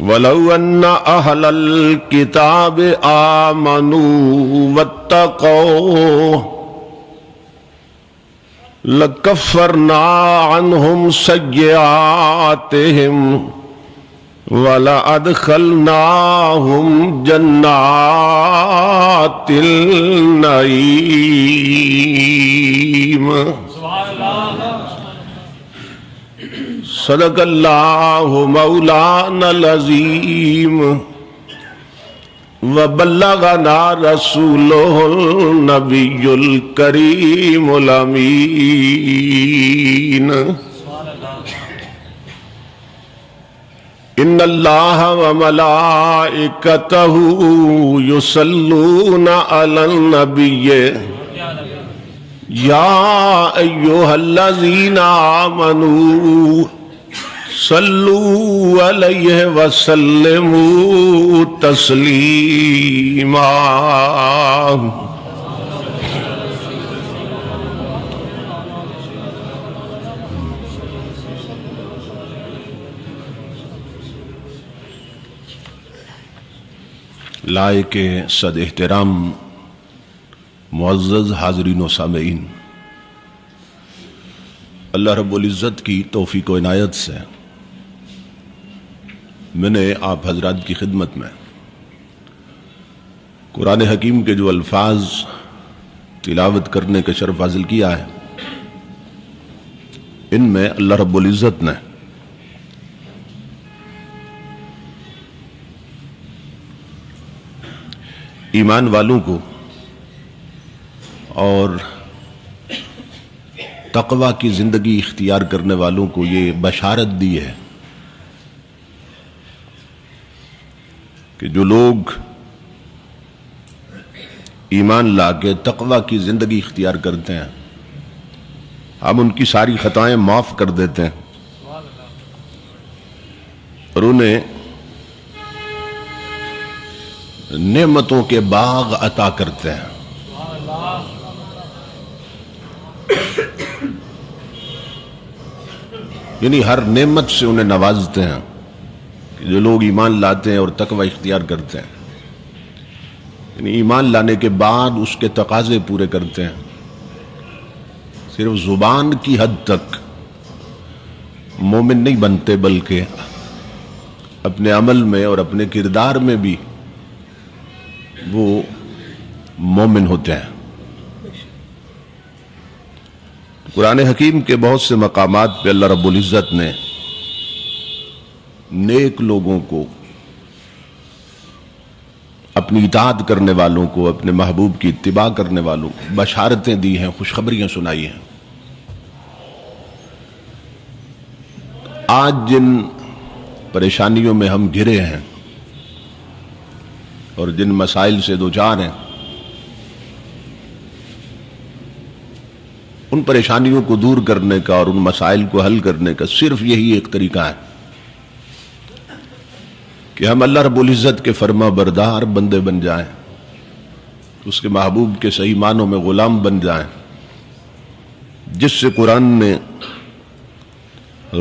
وَلَوْ أَنَّ أَهْلَ الْكِتَابِ آمَنُوا وَاتَّقَوْا لَكَفَّرْنَا عَنْهُمْ سَيِّئَاتِهِمْ وَلَأَدْخَلْنَاهُمْ جَنَّاتِ النَّعِيمِ صدق اللہ مولانا العظیم وبلغنا رسولہ النبی الکریم الامین ان اللہ وملائکتہ یصلون علی النبی یا ایھا الذین آمنوا صلو علیہ وسلموا تسلیما لائق صد احترام معزز حاضرین و سامعین، اللہ رب العزت کی توفیق و عنایت سے میں نے آپ حضرات کی خدمت میں قرآن حکیم کے جو الفاظ تلاوت کرنے کا شرف حاصل کیا ہے، ان میں اللہ رب العزت نے ایمان والوں کو اور تقوی کی زندگی اختیار کرنے والوں کو یہ بشارت دی ہے کہ جو لوگ ایمان لا کے تقوی کی زندگی اختیار کرتے ہیں، ہم ان کی ساری خطائیں معاف کر دیتے ہیں اور انہیں نعمتوں کے باغ عطا کرتے ہیں۔ یعنی ہر نعمت سے انہیں نوازتے ہیں کہ جو لوگ ایمان لاتے ہیں اور تقوی اختیار کرتے ہیں، یعنی ایمان لانے کے بعد اس کے تقاضے پورے کرتے ہیں، صرف زبان کی حد تک مومن نہیں بنتے بلکہ اپنے عمل میں اور اپنے کردار میں بھی وہ مومن ہوتے ہیں۔ قرآن حکیم کے بہت سے مقامات پہ اللہ رب العزت نے نیک لوگوں کو، اپنی اطاعت کرنے والوں کو، اپنے محبوب کی اتباع کرنے والوں کو بشارتیں دی ہیں، خوشخبریاں سنائی ہیں۔ آج جن پریشانیوں میں ہم گھرے ہیں اور جن مسائل سے دوچار ہیں، ان پریشانیوں کو دور کرنے کا اور ان مسائل کو حل کرنے کا صرف یہی ایک طریقہ ہے کہ ہم اللہ رب العزت کے فرما بردار بندے بن جائیں، اس کے محبوب کے صحیح معنوں میں غلام بن جائیں، جس سے قرآن نے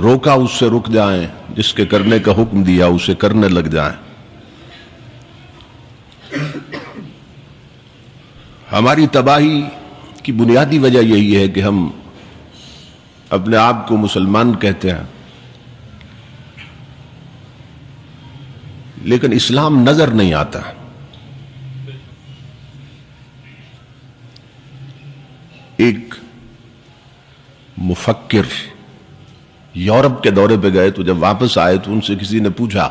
روکا اس سے رک جائیں، جس کے کرنے کا حکم دیا اسے کرنے لگ جائیں۔ ہماری تباہی کی بنیادی وجہ یہی ہے کہ ہم اپنے آپ کو مسلمان کہتے ہیں لیکن اسلام نظر نہیں آتا۔ ایک مفکر یورپ کے دورے پہ گئے تو جب واپس آئے تو ان سے کسی نے پوچھا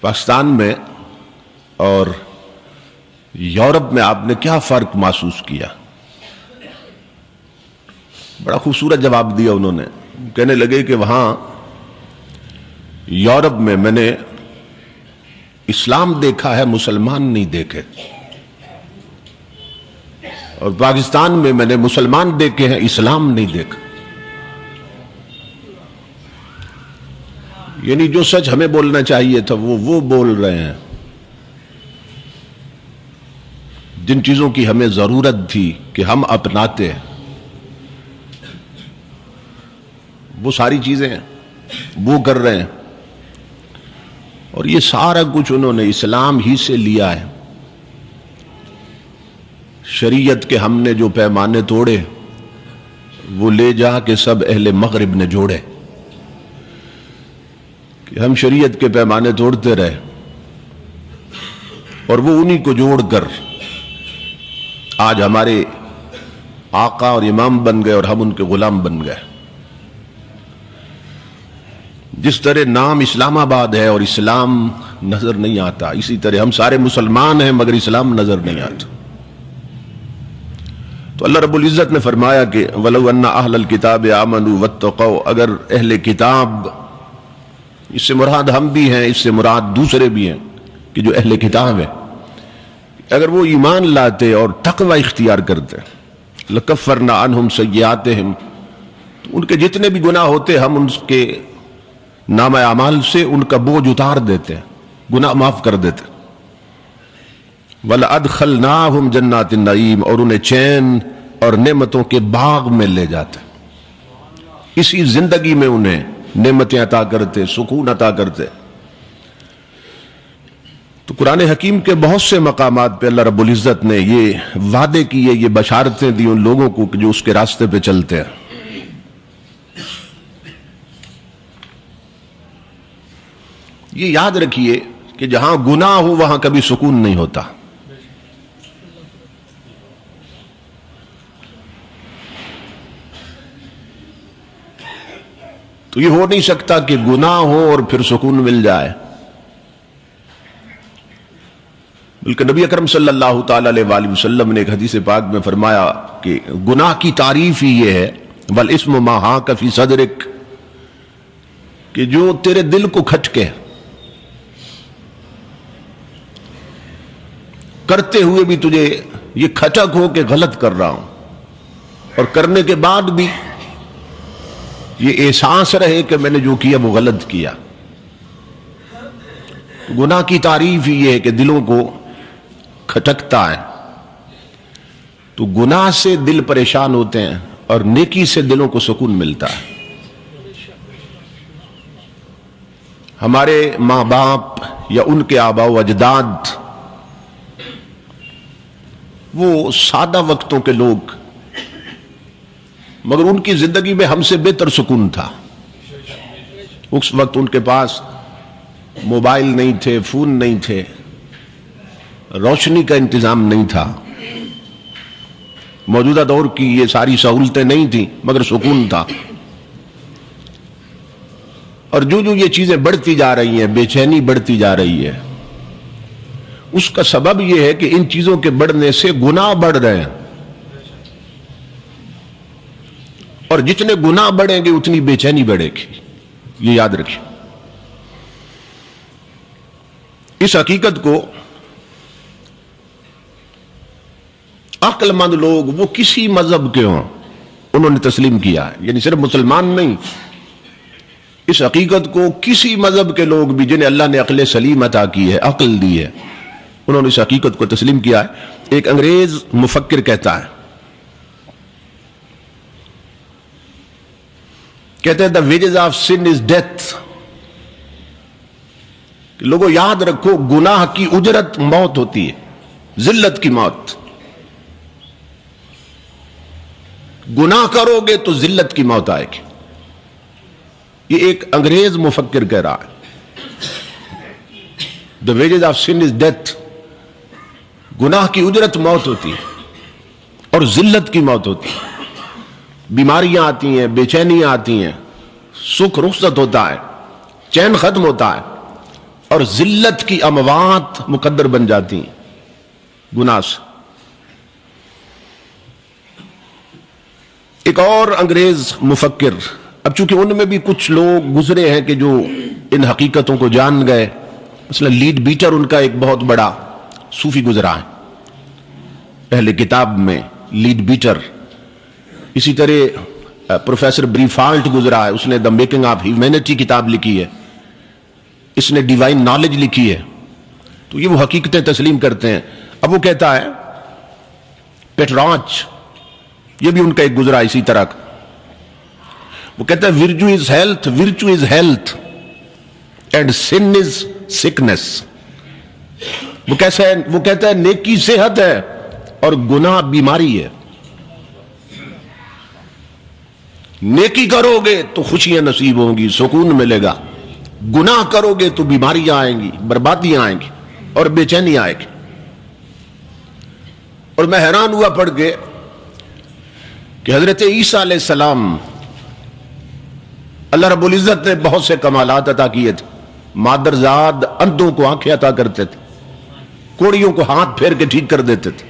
پاکستان میں اور یورپ میں آپ نے کیا فرق محسوس کیا؟ بڑا خوبصورت جواب دیا انہوں نے، کہنے لگے کہ وہاں یورپ میں نے اسلام دیکھا ہے، مسلمان نہیں دیکھے، اور پاکستان میں نے مسلمان دیکھے ہیں، اسلام نہیں دیکھا۔ یعنی جو سچ ہمیں بولنا چاہیے تھا وہ بول رہے ہیں، جن چیزوں کی ہمیں ضرورت تھی کہ ہم اپناتے ہیں وہ ساری چیزیں ہیں وہ کر رہے ہیں، اور یہ سارا کچھ انہوں نے اسلام ہی سے لیا ہے۔ شریعت کے ہم نے جو پیمانے توڑے وہ لے جا کے سب اہل مغرب نے جوڑے، کہ ہم شریعت کے پیمانے توڑتے رہے اور وہ انہی کو جوڑ کر آج ہمارے آقا اور امام بن گئے اور ہم ان کے غلام بن گئے۔ جس طرح نام اسلام آباد ہے اور اسلام نظر نہیں آتا، اسی طرح ہم سارے مسلمان ہیں مگر اسلام نظر نہیں آتا۔ تو اللہ رب العزت نے فرمایا کہ وَلَوْ أَنَّ أَهْلَ الْكِتَابِ آمَنُوا وَاتَّقَوْا، اگر اہل کتاب، اس سے مراد ہم بھی ہیں، اس سے مراد دوسرے بھی ہیں کہ جو اہل کتاب ہے، اگر وہ ایمان لاتے اور تقوی اختیار کرتے لَكَفَّرْنَا عَنْهُمْ سَيِّئَاتِهِمْ، تو ان کے جتنے بھی گناہ ہوتے ہم ان کے نامہ اعمال سے ان کا بوجھ اتار دیتے، گناہ معاف کر دیتے۔ وَلَأَدْخَلْنَاهُمْ جَنَّاتِ النَّعِيمِ، اور انہیں چین اور نعمتوں کے باغ میں لے جاتے، اسی زندگی میں انہیں نعمتیں عطا کرتے، سکون عطا کرتے۔ تو قرآن حکیم کے بہت سے مقامات پہ اللہ رب العزت نے یہ وعدے کیے، یہ بشارتیں دی ان لوگوں کو جو اس کے راستے پہ چلتے ہیں۔ یہ یاد رکھیے کہ جہاں گناہ ہو وہاں کبھی سکون نہیں ہوتا۔ تو یہ ہو نہیں سکتا کہ گناہ ہو اور پھر سکون مل جائے، بلکہ نبی اکرم صلی اللہ تعالی علیہ وآلہ وسلم نے ایک حدیث پاک میں فرمایا کہ گناہ کی تعریف ہی یہ ہے وَالْإِثْمُ مَا حَاكَ فِي صَدْرِكَ، کہ جو تیرے دل کو کھٹکے، کرتے ہوئے بھی تجھے یہ کھٹک ہو کہ غلط کر رہا ہوں، اور کرنے کے بعد بھی یہ احساس رہے کہ میں نے جو کیا وہ غلط کیا۔ گناہ کی تعریف ہی یہ ہے کہ دلوں کو کھٹکتا ہے۔ تو گناہ سے دل پریشان ہوتے ہیں اور نیکی سے دلوں کو سکون ملتا ہے۔ ہمارے ماں باپ یا ان کے آباء و اجداد وہ سادہ وقتوں کے لوگ، مگر ان کی زندگی میں ہم سے بہتر سکون تھا۔ اس وقت ان کے پاس موبائل نہیں تھے، فون نہیں تھے، روشنی کا انتظام نہیں تھا، موجودہ دور کی یہ ساری سہولتیں نہیں تھیں، مگر سکون تھا۔ اور جو یہ چیزیں بڑھتی جا رہی ہیں، بے چینی بڑھتی جا رہی ہے، اس کا سبب یہ ہے کہ ان چیزوں کے بڑھنے سے گناہ بڑھ رہے ہیں، اور جتنے گناہ بڑھیں گے اتنی بے چینی بڑھے گی، یہ یاد رکھیں۔ اس حقیقت کو عقل مند لوگ، وہ کسی مذہب کے ہوں، انہوں نے تسلیم کیا ہے، یعنی صرف مسلمان نہیں، اس حقیقت کو کسی مذہب کے لوگ بھی جنہیں اللہ نے عقل سلیم عطا کی ہے، عقل دی ہے، انہوں نے اس حقیقت کو تسلیم کیا ہے۔ ایک انگریز مفکر کہتا ہے، کہتے ہیں the wages of sin is death، لوگوں یاد رکھو گناہ کی اجرت موت ہوتی ہے، ذلت کی موت۔ گناہ کرو گے تو ذلت کی موت آئے گی، یہ ایک انگریز مفکر کہہ رہا ہے۔ the wages of sin is death، گناہ کی اجرت موت ہوتی ہے اور ذلت کی موت ہوتی ہے، بیماریاں آتی ہیں، بے چینیاں آتی ہیں، سکھ رخصت ہوتا ہے، چین ختم ہوتا ہے، اور ذلت کی اموات مقدر بن جاتی ہیں گناہ سے۔ ایک اور انگریز مفکر، اب چونکہ ان میں بھی کچھ لوگ گزرے ہیں کہ جو ان حقیقتوں کو جان گئے، مثلا لیڈ بیٹر ان کا ایک بہت بڑا صوفی گزرا ہے پہلے کتاب میں، لیڈ بیٹر۔ اسی طرح پروفیسر بریفالٹ گزرا ہے، اس نے دا میکنگ آف ہیومینٹی کتاب لکھی ہے، اس نے ڈیوائن نالج لکھی ہے، تو یہ وہ حقیقتیں تسلیم کرتے ہیں۔ اب وہ کہتا ہے پیٹراچ، یہ بھی ان کا ایک گزرا اسی طرح کا، وہ کہتا ہے virtue is health and sin is sickness. وہ کہتا ہے نیکی صحت ہے اور گناہ بیماری ہے. نیکی کرو گے تو خوشیاں نصیب ہوں گی، سکون ملے گا. گناہ کرو گے تو بیماریاں آئیں گی، بربادیاں آئیں گی اور بے چینی آئے گی. اور میں حیران ہوا پڑھ کے کہ حضرت عیسیٰ علیہ السلام اللہ رب العزت نے بہت سے کمالات عطا کیے تھے. مادرزاد اندھوں کو آنکھیں عطا کرتے تھے، کوڑیوں کو ہاتھ پھیر کے ٹھیک کر دیتے تھے.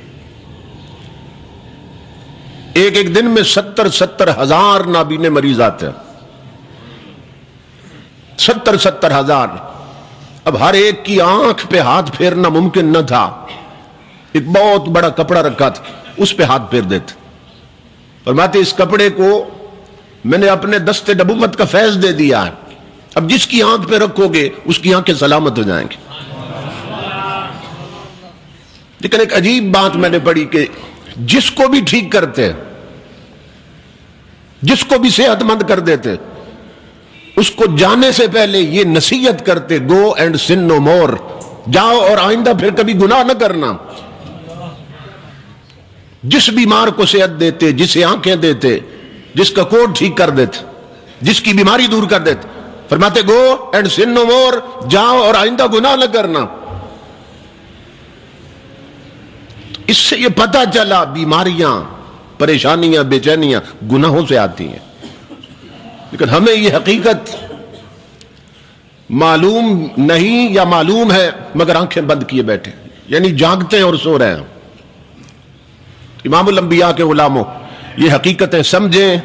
ایک دن میں 70,000 نابینے مریض آتے ہیں. 70,000. اب ہر ایک کی آنکھ پہ ہاتھ پھیرنا ممکن نہ تھا. ایک بہت بڑا کپڑا رکھا تھا، اس پہ ہاتھ پھیر دیتے. فرماتے اس کپڑے کو میں نے اپنے دست نبوت کا فیض دے دیا ہے، اب جس کی آنکھ پہ رکھو گے اس کی آنکھیں سلامت ہو جائیں گی. لیکن ایک عجیب بات میں نے پڑھی کہ جس کو بھی ٹھیک کرتے، جس کو بھی صحت مند کر دیتے، اس کو جانے سے پہلے یہ نصیحت کرتے گو اینڈ سن نو مور، جاؤ اور آئندہ پھر کبھی گناہ نہ کرنا. جس بیمار کو صحت دیتے، جسے آنکھیں دیتے، جس کا کوڑ ٹھیک کر دیتے، جس کی بیماری دور کر دیتے، فرماتے گو اینڈ سن نو مور، جاؤ اور آئندہ گناہ نہ کرنا. اس سے یہ پتہ چلا بیماریاں، پریشانیاں، بے چینیاں گناہوں سے آتی ہیں. لیکن ہمیں یہ حقیقت معلوم نہیں یا معلوم ہے مگر آنکھیں بند کیے بیٹھے، یعنی جاگتے ہیں اور سو رہے ہیں. امام الانبیاء کے غلاموں، یہ حقیقتیں سمجھیں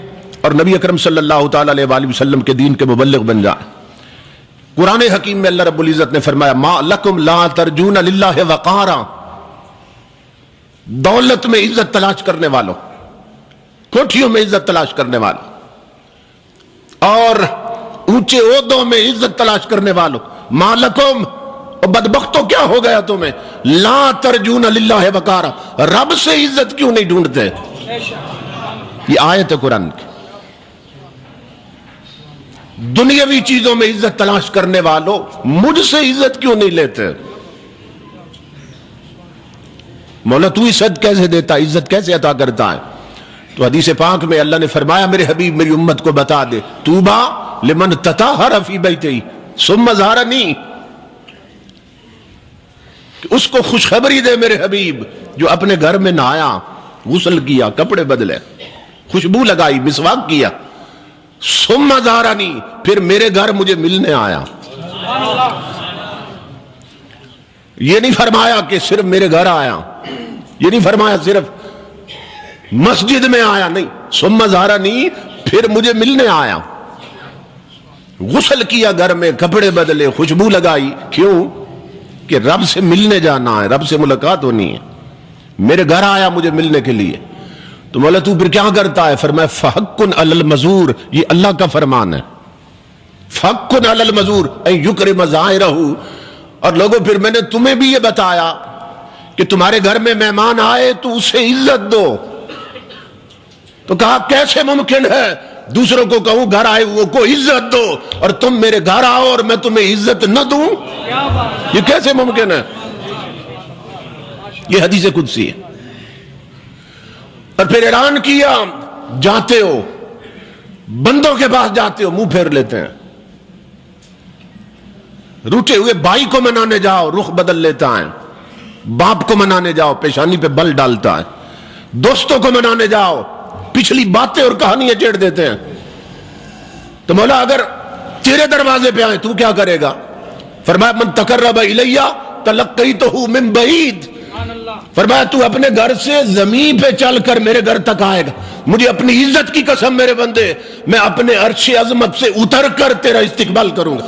اور نبی اکرم صلی اللہ تعالی علیہ وآلہ وسلم کے دین کے مبلغ بن جائیں. قرآن حکیم میں اللہ رب العزت نے فرمایا ما لکم لا ترجون للہ وقارا. دولت میں عزت تلاش کرنے والوں، کوٹھیوں میں عزت تلاش کرنے والوں اور اونچے عہدوں میں عزت تلاش کرنے والوں، ما لکم، بدبختوں کیا ہو گیا تمہیں، لا ترجون للہ وقارا، رب سے عزت کیوں نہیں ڈھونڈتے. یہ آیت ہے قرآن کی. دنیاوی چیزوں میں عزت تلاش کرنے والوں مجھ سے عزت کیوں نہیں لیتے. مولا تو عزت کیسے دیتا، عزت کیسے عطا کرتا ہے. تو حدیث پاک میں اللہ نے فرمایا میرے حبیب میری امت کو بتا دے طوبی لمن تطہر فی بیتہ ثم زارنی، اس کو خوشخبری دے میرے حبیب جو اپنے گھر میں نہایا، غسل کیا، کپڑے بدلے، خوشبو لگائی، مسواک کیا، ثم زارنی، پھر میرے گھر مجھے ملنے آیا. یہ نہیں فرمایا کہ صرف میرے گھر آیا، یہ نہیں فرمایا صرف مسجد میں آیا، نہیں، ثم زارنی، پھر مجھے ملنے آیا. غسل کیا گھر میں، کپڑے بدلے، خوشبو لگائی. کیوں؟ کہ رب سے ملنے جانا ہے، رب سے ملاقات ہونی ہے. میرے گھر آیا مجھے ملنے کے لیے. تو مولا تو پھر کیا کرتا ہے؟ فرمایا فحق علی المزور، یہ اللہ کا فرمان ہے. فحق علی المزور ان یکرم زائرہ. اور لوگوں پھر میں نے تمہیں بھی یہ بتایا کہ تمہارے گھر میں مہمان آئے تو اسے عزت دو. تو کہا کیسے ممکن ہے دوسروں کو کہوں گھر آئے وہ کو عزت دو اور تم میرے گھر آؤ اور میں تمہیں عزت نہ دوں؟ یہ کیسے ممکن ہے؟ یہ حدیث قدسی ہے. اور پھر اعلان کیا جاتے ہو بندوں کے پاس جاتے ہو منہ پھیر لیتے ہیں. روٹے ہوئے بھائی کو منانے جاؤ رخ بدل لیتا ہے. باپ کو منانے جاؤ پیشانی پہ بل ڈالتا ہے. دوستوں کو منانے جاؤ پچھلی باتیں اور کہانیاں چھیڑ دیتے ہیں. تو مولا اگر تیرے دروازے پہ آئے تو کیا کرے گا؟ فرمایا من تقرب الیہ تلقیتہ من بعید. فرمایا تو اپنے گھر سے زمین پہ چل کر میرے گھر تک آئے گا. مجھے اپنی عزت کی قسم میرے بندے، میں اپنے عرش عظمت سے اتر کر تیرا استقبال کروں گا.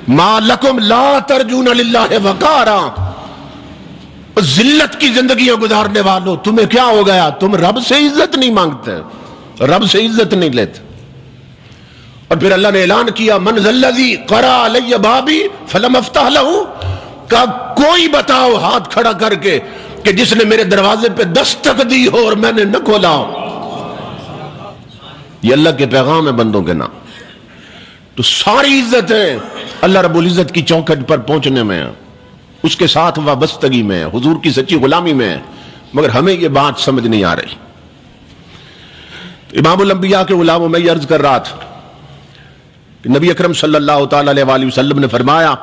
ما لکم لا ترجون للہ وقارا. ذلت کی زندگیاں گزارنے والوں تمہیں کیا ہو گیا؟ تم رب سے عزت نہیں مانگتے، رب سے عزت نہیں لیتے. اور پھر اللہ نے اعلان کیا من ذا الذی قرأ علی بابی فلم افتح لہ. کہ کوئی بتاؤ ہاتھ کھڑا کر کے کہ جس نے میرے دروازے پہ دستک دی ہو اور میں نے نہ کھولا ہو. یہ اللہ کے پیغام ہے بندوں کے نام. تو ساری عزتیں اللہ رب العزت کی چوکھٹ پر پہنچنے میں ہے، اس کے ساتھ وابستگی میں ہے، حضور کی سچی غلامی میں ہے. مگر ہمیں یہ بات سمجھ نہیں آ رہی. امام الانبیاء کے غلاموں میں یہ عرض کر رہا تھا کہ نبی اکرم صلی اللہ تعالی علیہ وآلہ وسلم نے فرمایا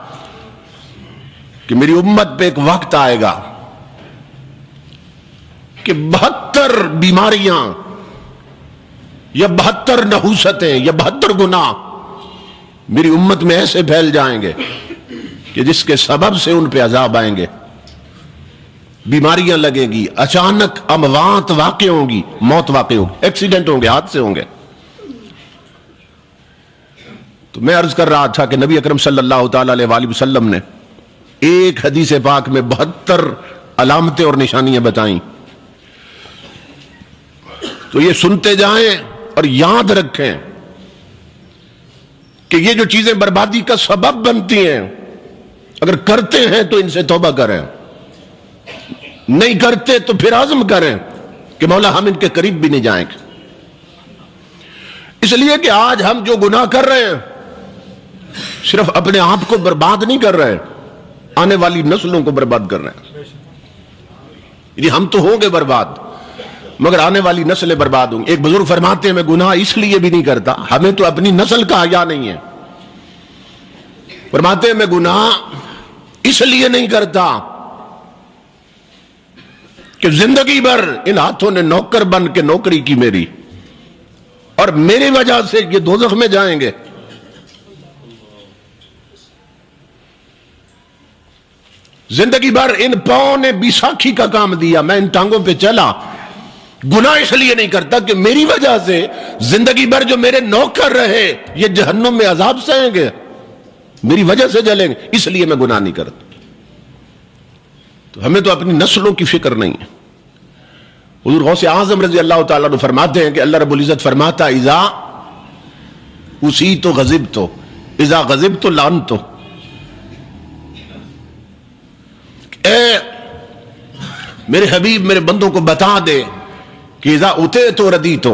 کہ میری امت پہ ایک وقت آئے گا کہ 72 بیماریاں یا 72 نحوستیں یا 72 گناہ میری امت میں ایسے پھیل جائیں گے کہ جس کے سبب سے ان پہ عذاب آئیں گے. بیماریاں لگیں گی، اچانک اموات واقع ہوں گی، موت واقع ہوگی، ایکسیڈنٹ ہوں گے، حادثے ہوں گے. تو میں عرض کر رہا تھا کہ نبی اکرم صلی اللہ تعالی علیہ وآلہ وسلم نے ایک حدیث پاک میں 72 علامتیں اور نشانیاں بتائیں. تو یہ سنتے جائیں اور یاد رکھیں کہ یہ جو چیزیں بربادی کا سبب بنتی ہیں، اگر کرتے ہیں تو ان سے توبہ کریں، نہیں کرتے تو پھر عزم کریں کہ مولا ہم ان کے قریب بھی نہیں جائیں گے. اس لیے کہ آج ہم جو گناہ کر رہے ہیں صرف اپنے آپ کو برباد نہیں کر رہے، آنے والی نسلوں کو برباد کر رہے ہیں. یعنی ہم تو ہوں گے برباد مگر آنے والی نسلیں برباد ہوں گی. ایک بزرگ فرماتے ہیں میں گناہ اس لیے بھی نہیں کرتا، ہمیں تو اپنی نسل کا حیا نہیں ہے. فرماتے ہیں میں گناہ اس لیے نہیں کرتا کہ زندگی بھر ان ہاتھوں نے نوکر بن کے نوکری کی میری، اور میری وجہ سے یہ دوزخ میں جائیں گے. زندگی بھر ان پاؤں نے بیساکھی کا کام دیا، میں ان ٹانگوں پہ چلا. گناہ اس لیے نہیں کرتا کہ میری وجہ سے زندگی بھر جو میرے نوکر رہے یہ جہنم میں عذاب سہیں گے، میری وجہ سے جلیں گے، اس لیے میں گناہ نہیں کرتا. تو ہمیں تو اپنی نسلوں کی فکر نہیں ہے. حضور غوث اعظم رضی اللہ تعالیٰ عنہ فرماتے ہیں کہ اللہ رب العزت فرماتا اذا اصیت غضبت اذا غضبت لعنت. اے میرے حبیب میرے بندوں کو بتا دے کہ اذا اتیت ردیت،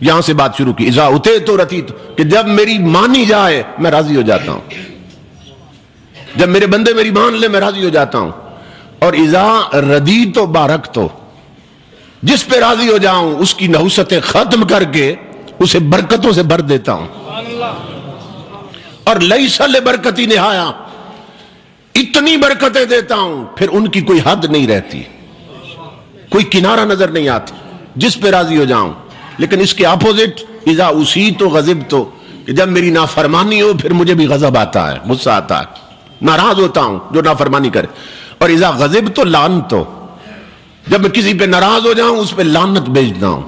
یہاں سے بات شروع کی، اذا اتیت ردیت، کہ جب میری مانی جائے میں راضی ہو جاتا ہوں. جب میرے بندے میری مان لے میں راضی ہو جاتا ہوں. اور اذا ردیت بارکت، جس پہ راضی ہو جاؤں اس کی نحوستیں ختم کر کے اسے برکتوں سے بھر دیتا ہوں. اور لیس لبرکتی نہایا، اتنی برکتیں دیتا ہوں پھر ان کی کوئی حد نہیں رہتی، کوئی کنارہ نظر نہیں آتی، جس پہ راضی ہو جاؤں. لیکن اس کے اپوزٹ اذا اصیت غضبت، کہ جب میری نافرمانی ہو پھر مجھے بھی غضب آتا ہے، غصہ آتا ہے، ناراض ہوتا ہوں جو نافرمانی کرے. اور اذا غضبت لعنت، جب میں کسی پہ ناراض ہو جاؤں اس پہ لعنت بھیجتا ہوں.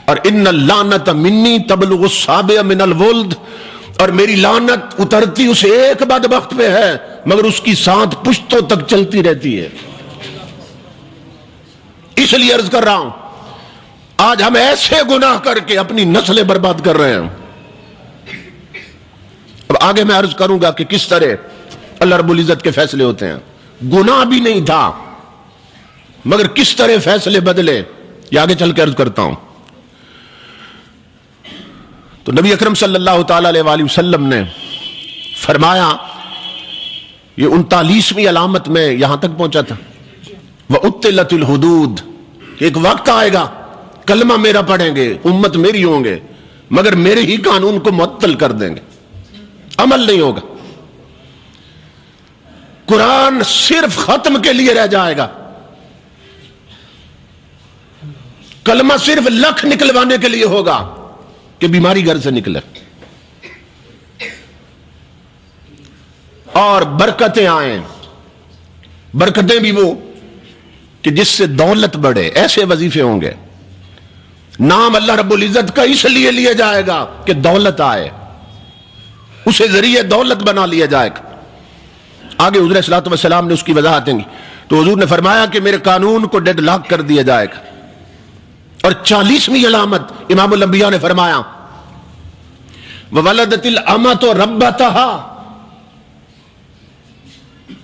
اور ان اللعنت منی تبلغ السابع من الولد، اور میری لعنت اترتی اس ایک بدبخت پہ ہے مگر اس کی 7 پشتوں تک چلتی رہتی ہے. اس لیے عرض کر رہا ہوں آج ہم ایسے گناہ کر کے اپنی نسلیں برباد کر رہے ہیں. اب آگے میں عرض کروں گا کہ کس طرح اللہ رب العزت کے فیصلے ہوتے ہیں. گناہ بھی نہیں تھا مگر کس طرح فیصلے بدلے، یہ آگے چل کے عرض کرتا ہوں. تو نبی اکرم صلی اللہ تعالی علیہ وآلہ وسلم نے فرمایا، یہ 39ویں علامت میں یہاں تک پہنچا تھا، وَأُطِّلَتِ الْحُدُودِ، کہ ایک وقت آئے گا کلمہ میرا پڑھیں گے، امت میری ہوں گے مگر میرے ہی قانون کو معطل کر دیں گے، عمل نہیں ہوگا. قرآن صرف ختم کے لیے رہ جائے گا، کلمہ صرف لکھ نکلوانے کے لیے ہوگا کہ بیماری گھر سے نکلے، اور برکتیں آئیں. برکتیں بھی وہ کہ جس سے دولت بڑھے، ایسے وظیفے ہوں گے. نام اللہ رب العزت کا اس لیے لیا جائے گا کہ دولت آئے، اسے ذریعے دولت بنا لیا جائے گا. آگے حضور صلی اللہ علیہ وسلم نے اس کی وضاحت دیں گی. تو حضور نے فرمایا کہ میرے قانون کو ڈیڈ لاک کر دیا جائے گا. اور 40ویں علامت امام الانبیاء نے فرمایا، وَوَلَدَتِ الْأَمَةُ رَبَّتَهَا،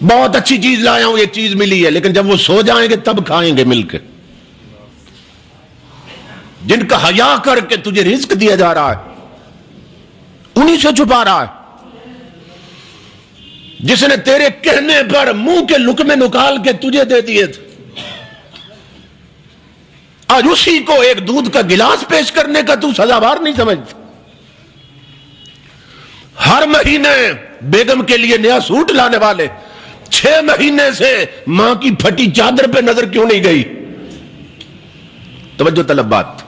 بہت اچھی چیز لایا ہوں، یہ چیز ملی ہے، لیکن جب وہ سو جائیں گے تب کھائیں گے مل کے۔ جن کا حیا کر کے تجھے رزق دیا جا رہا ہے انہی سے چھپا رہا ہے۔ جس نے تیرے کہنے پر منہ کے لقمے نکال کے تجھے دے دیے تھے، آج اسی کو ایک دودھ کا گلاس پیش کرنے کا تو سزاوار نہیں سمجھتا۔ ہر مہینے بیگم کے لیے نیا سوٹ لانے والے 6 مہینے سے ماں کی پھٹی چادر پہ نظر کیوں نہیں گئی؟ توجہ طلب بات۔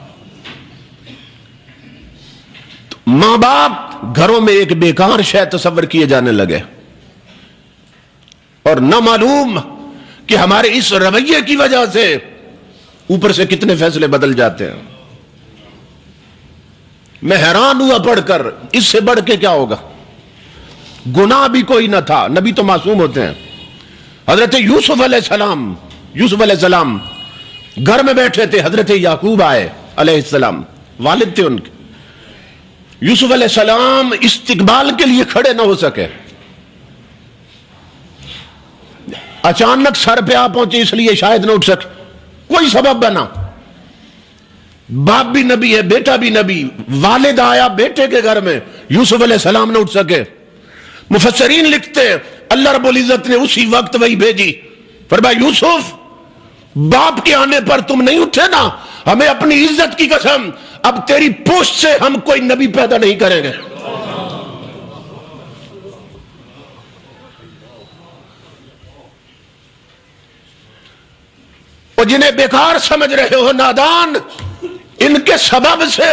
ماں باپ گھروں میں ایک بیکار شے تصور کیے جانے لگے، اور نہ معلوم کہ ہمارے اس رویے کی وجہ سے اوپر سے کتنے فیصلے بدل جاتے ہیں۔ میں حیران ہوا پڑھ کر، اس سے بڑھ کے کیا ہوگا؟ گناہ بھی کوئی نہ تھا، نبی تو معصوم ہوتے ہیں۔ حضرت یوسف علیہ السلام گھر میں بیٹھے تھے، حضرت یعقوب آئے علیہ السلام، والد تھے ان کے۔ یوسف علیہ السلام استقبال کے لیے کھڑے نہ ہو سکے، اچانک سر پہ آ پہنچے، اس لیے شاید نہ اٹھ سکے، کوئی سبب بنا۔ باپ بھی نبی ہے، بیٹا بھی نبی، والد آیا بیٹے کے گھر میں، یوسف علیہ السلام نہ اٹھ سکے۔ مفسرین لکھتے اللہ رب العزت نے اسی وقت وہی بھیجی، فرمایا یوسف باپ کے آنے پر تم نہیں اٹھے نا، ہمیں اپنی عزت کی قسم اب تیری پوشت سے ہم کوئی نبی پیدا نہیں کریں گے۔ اور جنہیں بیکار سمجھ رہے ہو، نادان، ان کے سبب سے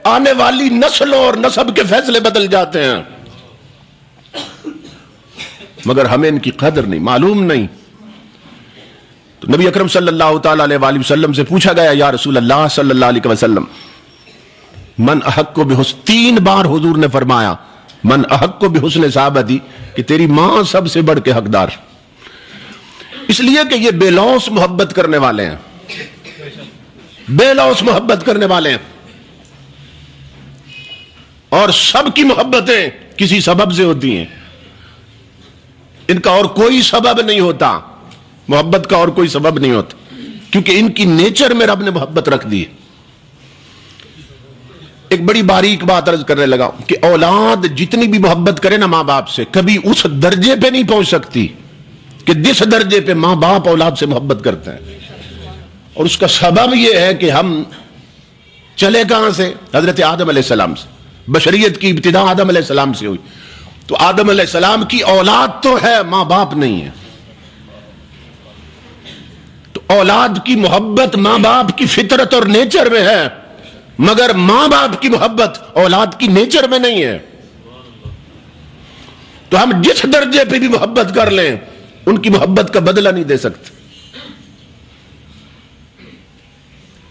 آنے والی نسلوں اور نسب کے فیصلے بدل جاتے ہیں، مگر ہمیں ان کی قدر نہیں، معلوم نہیں۔ تو نبی اکرم صلی اللہ تعالی علیہ وآلہ وسلم سے پوچھا گیا، یا رسول اللہ صلی اللہ علیہ وسلم، من احق بحسن، 3 بار حضور نے فرمایا من احق بحسن صحابتی، کہ تیری ماں سب سے بڑھ کے حقدار، اس لیے کہ یہ بے لوث محبت کرنے والے ہیں، بے لوث محبت کرنے والے ہیں، اور سب کی محبتیں کسی سبب سے ہوتی ہیں، ان کا اور کوئی سبب نہیں ہوتا، محبت کا اور کوئی سبب نہیں ہوتا، کیونکہ ان کی نیچر میں رب نے محبت رکھ دی ہے۔ ایک بڑی باریک بات عرض کرنے لگا کہ اولاد جتنی بھی محبت کرے نا ماں باپ سے، کبھی اس درجے پہ نہیں پہنچ سکتی کہ جس درجے پہ ماں باپ اولاد سے محبت کرتے ہیں، اور اس کا سبب یہ ہے کہ ہم چلے کہاں سے؟ حضرت آدم علیہ السلام سے، بشریت کی ابتدا آدم علیہ السلام سے ہوئی، تو آدم علیہ السلام کی اولاد تو ہے، ماں باپ نہیں ہے، تو اولاد کی محبت ماں باپ کی فطرت اور نیچر میں ہے، مگر ماں باپ کی محبت اولاد کی نیچر میں نہیں ہے۔ تو ہم جس درجے پہ بھی محبت کر لیں ان کی محبت کا بدلہ نہیں دے سکتے۔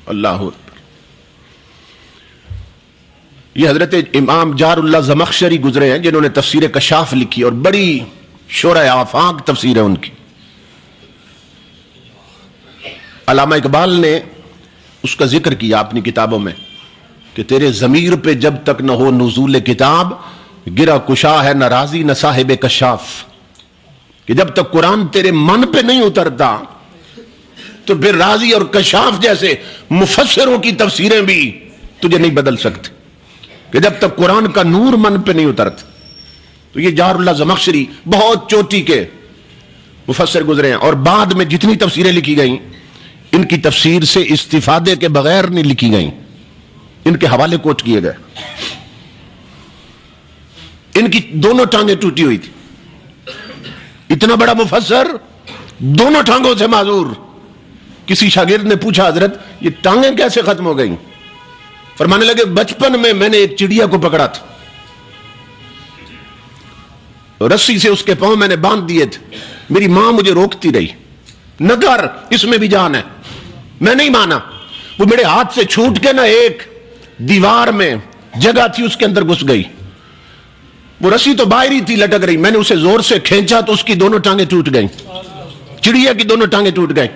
اللہ اکبر۔ یہ حضرت امام جار اللہ زمخشری گزرے ہیں جنہوں نے تفسیر کشاف لکھی، اور بڑی شورۂ آفاق تفسیر ہے ان کی۔ علامہ اقبال نے اس کا ذکر کیا اپنی کتابوں میں کہ تیرے ضمیر پہ جب تک نہ ہو نزول کتاب، گرا کشا ہے نہ راضی نہ صاحب کشاف، کہ جب تک قرآن تیرے من پہ نہیں اترتا تو پھر راضی اور کشاف جیسے مفسروں کی تفسیریں بھی تجھے نہیں بدل سکتے، کہ جب تک قرآن کا نور من پہ نہیں اترتا۔ تو یہ جار اللہ زمخشری بہت چوٹی کے مفسر گزرے ہیں، اور بعد میں جتنی تفسیریں لکھی گئیں ان کی تفسیر سے استفادے کے بغیر نہیں لکھی گئیں، ان کے حوالے کوٹ کیے گئے۔ ان کی دونوں ٹانگیں ٹوٹی ہوئی تھی، اتنا بڑا مفسر دونوں ٹانگوں سے معذور۔ کسی شاگرد نے پوچھا حضرت یہ ٹانگیں کیسے ختم ہو گئیں؟ فرمانے لگے بچپن میں نے ایک چڑیا کو پکڑا تھا، رسی سے اس کے پاؤں میں نے باندھ دیے تھے، میری ماں مجھے روکتی رہی، نہ کر، اس میں بھی جان ہے، میں نہیں مانا، وہ میرے ہاتھ سے چھوٹ کے نہ ایک دیوار میں جگہ تھی اس کے اندر گھس گئی، وہ رسی تو باہر ہی تھی لٹک رہی، میں نے اسے زور سے کھینچا تو اس کی دونوں ٹانگیں ٹوٹ گئیں، چڑیا کی دونوں ٹانگیں ٹوٹ گئیں۔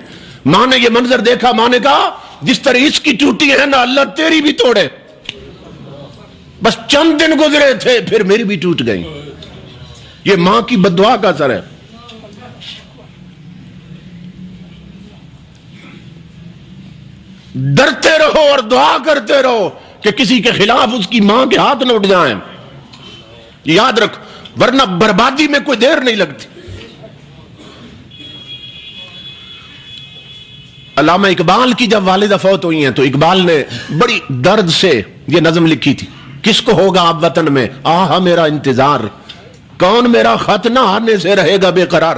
ماں نے یہ منظر دیکھا، ماں نے کہا جس طرح اس کی ٹوٹی ہے نا اللہ تیری بھی توڑے، بس چند دن گزرے تھے پھر میری بھی ٹوٹ گئی۔ یہ ماں کی بد دعا کا اثر ہے، ڈرتے رہو اور دعا کرتے رہو کہ کسی کے خلاف اس کی ماں کے ہاتھ نہ اٹھ جائیں. یاد رکھ، ورنہ بربادی میں کوئی دیر نہیں لگتی. علامہ اقبال کی جب والدہ فوت ہوئی ہیں تو اقبال نے بڑی درد سے یہ نظم لکھی تھی. کس کو ہوگا اب وطن میں آہا میرا انتظار، کون میرا خط نہ آنے سے رہے گا بے قرار.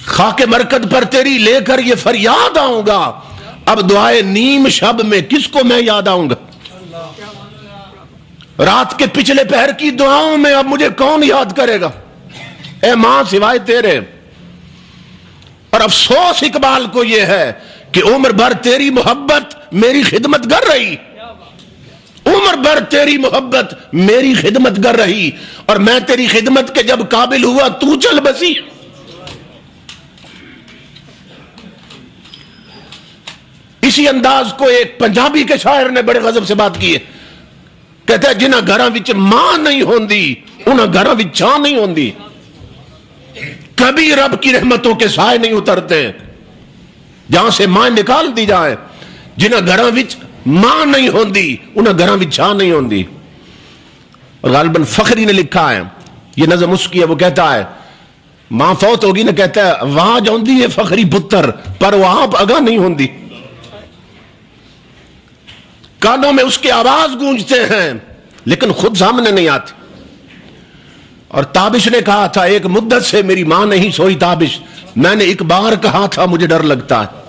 خاک مرکز پر تیری لے کر یہ فریاد آؤں گا، اب دعائے نیم شب میں کس کو میں یاد آؤں گا. رات کے پچھلے پہر کی دعاؤں میں اب مجھے کون یاد کرے گا اے ماں سوائے تیرے. اور افسوس اقبال کو یہ ہے کہ عمر بھر تیری محبت میری خدمت کر رہی، عمر بھر تیری محبت میری خدمت کر رہی، اور میں تیری خدمت کے جب قابل ہوا تو چل بسی. اسی انداز کو ایک پنجابی کے شاعر نے بڑے غضب سے بات کی ہے. کہتا ہے جنہاں گھراں وچ ماں نہیں ہوندی انہاں گھراں وچ چھاں نہیں ہوندی. کبھی رب کی رحمتوں کے سائے نہیں اترتے جہاں سے ماں نکال دی جائے. جنہاں گھراں وچ ماں نہیں ہوندی انہاں گھراں وچ چھاں نہیں ہوندی. اور غالباً فخری نے لکھا ہے، یہ نظم اس کی ہے، وہ کہتا ہے ماں فوت ہوگی نا، کہتا ہے وہاں جاندی ہے فخری پتر پر وہ آپ اگاں نہیں ہوندی. کانوں میں اس کے آواز گونجتے ہیں لیکن خود سامنے نہیں آتی. اور تابش نے کہا تھا ایک مدت سے میری ماں نہیں سوئی تابش، میں نے ایک بار کہا تھا مجھے ڈر لگتا ہے.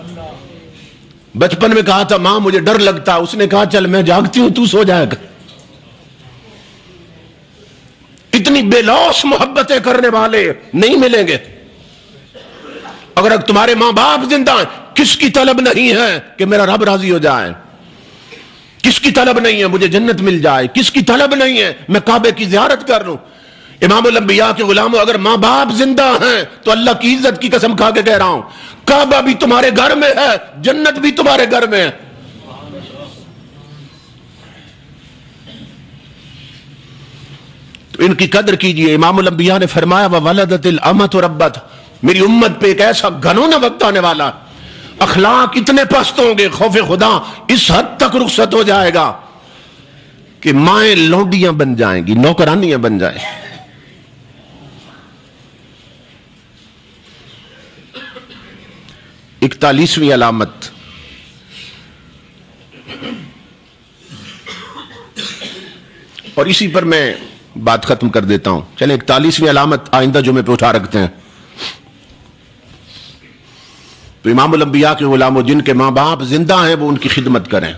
بچپن میں کہا تھا ماں مجھے ڈر لگتا ہے، اس نے کہا چل میں جاگتی ہوں تو سو جائے گا. اتنی بے لوث محبتیں کرنے والے نہیں ملیں گے. اگر تمہارے ماں باپ زندہ ہیں، کس کی طلب نہیں ہے کہ میرا رب راضی ہو جائے؟ کس کی طلب نہیں ہے مجھے جنت مل جائے؟ کس کی طلب نہیں ہے میں کعبے کی زیارت کر لوں؟ امام الانبیاء کے غلاموں، اگر ماں باپ زندہ ہیں تو اللہ کی عزت کی قسم کھا کے کہہ رہا ہوں کعبہ بھی تمہارے گھر میں ہے، جنت بھی تمہارے گھر میں ہے. تو ان کی قدر کیجئے. امام الانبیاء نے فرمایا وَوَلَدَتِ الْأَمَةُ رَبَّتْ، میری امت پہ ایک ایسا گھنونا وقت آنے والا، اخلاق اتنے پست ہوں گے، خوف خدا اس حد تک رخصت ہو جائے گا کہ مائیں لونڈیاں بن جائیں گی، نوکرانیاں بن جائیں. 41ویں علامت، اور اسی پر میں بات ختم کر دیتا ہوں. چلیں 41ویں علامت آئندہ جمعے پہ اٹھا رکھتے ہیں. تو امام الانبیاء کے غلاموں جن کے ماں باپ زندہ ہیں وہ ان کی خدمت کریں.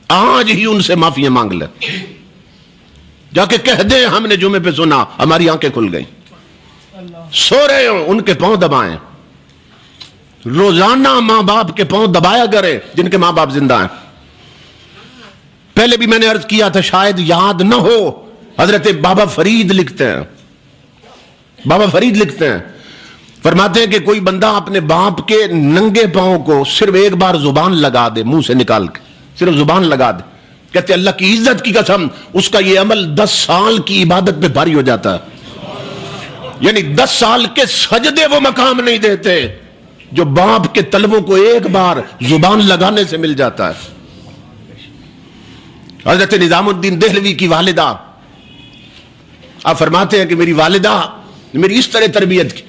آج ہی ان سے معافی مانگ لیں، جا کے کہہ دیں ہم نے جمعے پہ سنا ہماری آنکھیں کھل گئیں. سو رہے ہوں ان کے پاؤں دبائیں. روزانہ ماں باپ کے پاؤں دبایا کرے جن کے ماں باپ زندہ ہیں. پہلے بھی میں نے عرض کیا تھا شاید یاد نہ ہو، حضرت بابا فرید لکھتے ہیں، بابا فرید لکھتے ہیں، فرماتے ہیں کہ کوئی بندہ اپنے باپ کے ننگے پاؤں کو صرف ایک بار زبان لگا دے، منہ سے نکال کے صرف زبان لگا دے، کہتے اللہ کی عزت کی قسم اس کا یہ عمل 10 سال کی عبادت پہ بھاری ہو جاتا ہے. یعنی 10 سال کے سجدے وہ مقام نہیں دیتے جو باپ کے طلبوں کو ایک بار زبان لگانے سے مل جاتا ہے. حضرت نظام الدین دہلوی کی والدہ، آپ فرماتے ہیں کہ میری والدہ میری اس طرح تربیت کی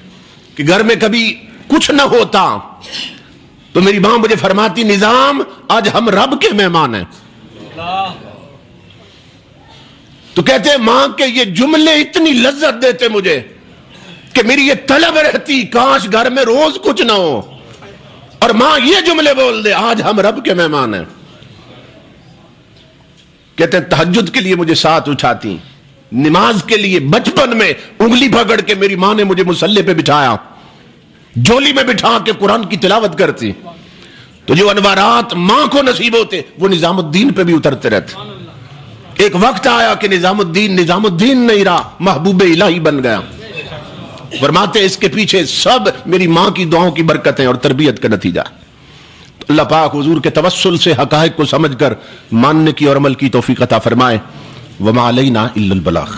کہ گھر میں کبھی کچھ نہ ہوتا تو میری ماں مجھے فرماتی نظام آج ہم رب کے مہمان ہیں. تو کہتے ہیں ماں کہ یہ جملے اتنی لذت دیتے مجھے کہ میری یہ طلب رہتی کاش گھر میں روز کچھ نہ ہو اور ماں یہ جملے بول دے آج ہم رب کے مہمان ہیں. کہتے ہیں تہجد کے لیے مجھے ساتھ اٹھاتی، نماز کے لیے بچپن میں انگلی پکڑ کے میری ماں نے مجھے مصلی پہ بٹھایا، جولی میں بٹھا کے قرآن کی تلاوت کرتی. تو جو انوارات ماں کو نصیب ہوتے وہ نظام الدین پہ بھی اترتے رہتے. ایک وقت آیا کہ نظام الدین نہیں رہا، محبوب الہی بن گیا. فرماتے اس کے پیچھے سب میری ماں کی دعاؤں کی برکتیں اور تربیت کا نتیجہ. اللہ پاک حضور کے توسل سے حقائق کو سمجھ کر ماننے کی اور عمل کی توفیق عطا فرمائے. وما علینا الا البلاغ.